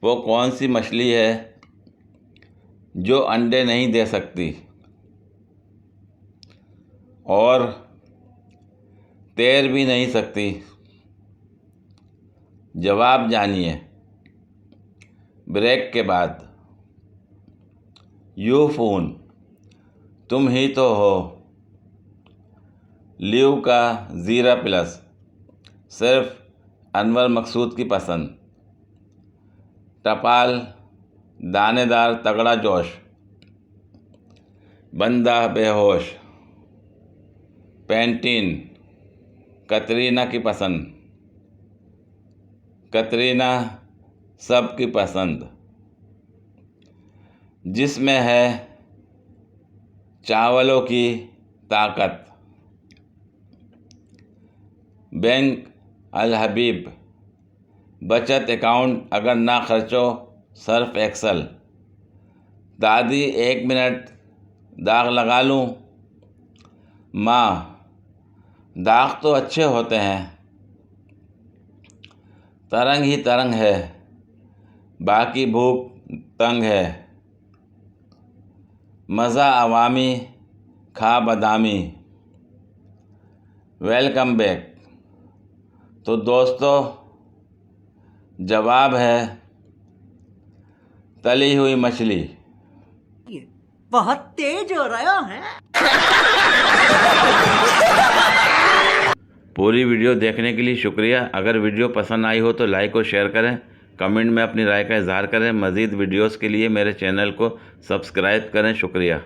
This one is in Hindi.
वो कौन सी मछली है जो अंडे नहीं दे सकती और तैर भी नहीं सकती? जवाब जानिए ब्रेक के बाद। यू फोन, तुम ही तो हो। लीव का ज़ीरा प्लस, सिर्फ अनवर मकसूद की पसंद। टपाल, दानेदार तगड़ा जोश। बंदा बेहोश। पैंटीन, कतरीना की पसंद। कतरीना सबकी पसंद। जिसमें है चावलों की ताकत। बैंक अल हबीब, बचत अकाउंट अगर ना खर्चो सर्फ एक्सल। दादी 1 मिनट दाग लगा लूँ? माँ, दाग तो अच्छे होते हैं। तरंग ही तरंग है, बाकी भूख तंग है। मज़ा अवामी, खा बदामी। Welcome back. तो दोस्तों, जवाब है तली हुई मछली। बहुत तेज हो रहा है। पूरी वीडियो देखने के लिए शुक्रिया। अगर वीडियो पसंद आई हो तो लाइक और शेयर करें। कमेंट में अपनी राय का इजहार करें। मज़ीद वीडियोस के लिए मेरे चैनल को सब्सक्राइब करें। शुक्रिया।